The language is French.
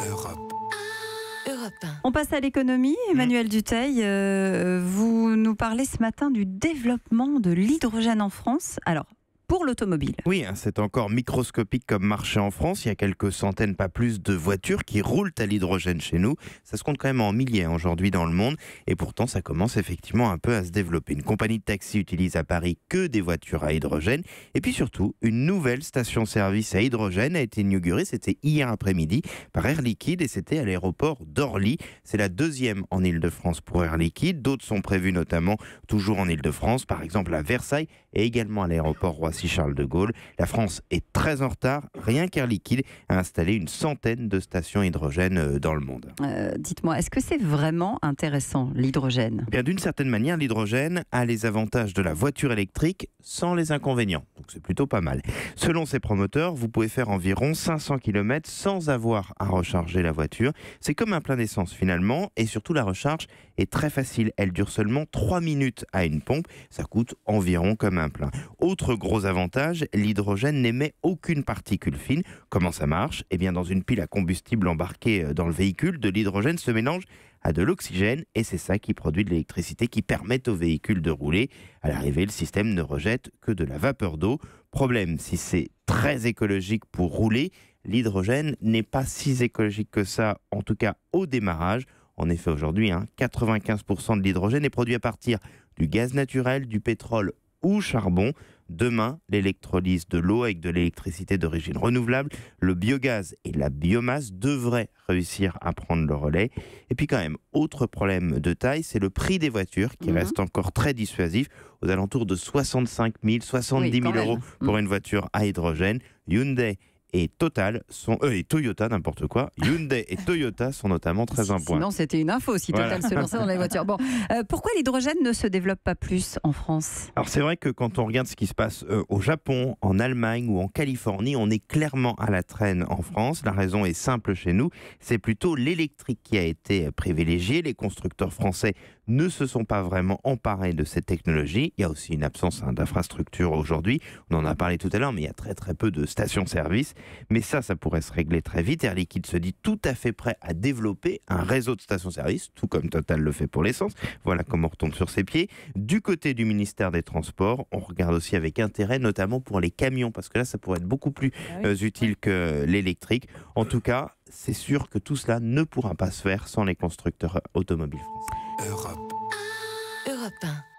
Europe. Europe 1. On passe à l'économie. Emmanuel Dutheil, vous nous parlez ce matin du développement de l'hydrogène en France. Alors, pour l'automobile. Oui, c'est encore microscopique comme marché en France. Il y a quelques centaines, pas plus, de voitures qui roulent à l'hydrogène chez nous. Ça se compte quand même en milliers aujourd'hui dans le monde. Et pourtant, ça commence effectivement un peu à se développer. Une compagnie de taxi utilise à Paris que des voitures à hydrogène. Et puis surtout, une nouvelle station-service à hydrogène a été inaugurée. C'était hier après-midi par Air Liquide et c'était à l'aéroport d'Orly. C'est la deuxième en Ile-de-France pour Air Liquide. D'autres sont prévus notamment toujours en Ile-de-France, par exemple à Versailles et également à l'aéroport Roissy-Charles de Gaulle. La France est très en retard. Rien qu'Air Liquide a installé une centaine de stations hydrogène dans le monde. Dites-moi, est-ce que c'est vraiment intéressant, l'hydrogène ? Bien, d'une certaine manière, l'hydrogène a les avantages de la voiture électrique sans les inconvénients. Donc c'est plutôt pas mal. Selon ses promoteurs, vous pouvez faire environ 500 km sans avoir à recharger la voiture. C'est comme un plein d'essence finalement. Et surtout, la recharge est très facile. Elle dure seulement 3 minutes à une pompe. Ça coûte environ comme un plein. Autre gros avantage, l'hydrogène n'émet aucune particule fine. Comment ça marche ? Eh bien, dans une pile à combustible embarquée dans le véhicule, de l'hydrogène se mélange à de l'oxygène et c'est ça qui produit de l'électricité qui permet au véhicule de rouler. À l'arrivée, le système ne rejette que de la vapeur d'eau. Problème, si c'est très écologique pour rouler, l'hydrogène n'est pas si écologique que ça, en tout cas au démarrage. En effet, aujourd'hui, 95% de l'hydrogène est produit à partir du gaz naturel, du pétrole ou charbon. Demain, l'électrolyse de l'eau avec de l'électricité d'origine renouvelable, le biogaz et la biomasse devraient réussir à prendre le relais. Et puis quand même, autre problème de taille, c'est le prix des voitures qui reste encore très dissuasif, aux alentours de 65 000, 70 000 euros pour une voiture à hydrogène. Hyundai et Toyota, n'importe quoi. Hyundai et Toyota sont notamment très en pointe. Sinon, c'était une info si Total se lançait dans les voitures. Bon, pourquoi l'hydrogène ne se développe pas plus en France ? Alors c'est vrai que quand on regarde ce qui se passe au Japon, en Allemagne ou en Californie, on est clairement à la traîne en France. La raison est simple chez nous, c'est plutôt l'électrique qui a été privilégié. Les constructeurs français ne se sont pas vraiment emparés de cette technologie. Il y a aussi une absence d'infrastructure aujourd'hui. On en a parlé tout à l'heure, mais il y a très très peu de stations-service. Mais ça pourrait se régler très vite. Air Liquide se dit tout à fait prêt à développer un réseau de stations-service, tout comme Total le fait pour l'essence. Voilà comment on retombe sur ses pieds. Du côté du ministère des Transports, on regarde aussi avec intérêt, notamment pour les camions, parce que là, ça pourrait être beaucoup plus utile que l'électrique. En tout cas, c'est sûr que tout cela ne pourra pas se faire sans les constructeurs automobiles français. Europe 1.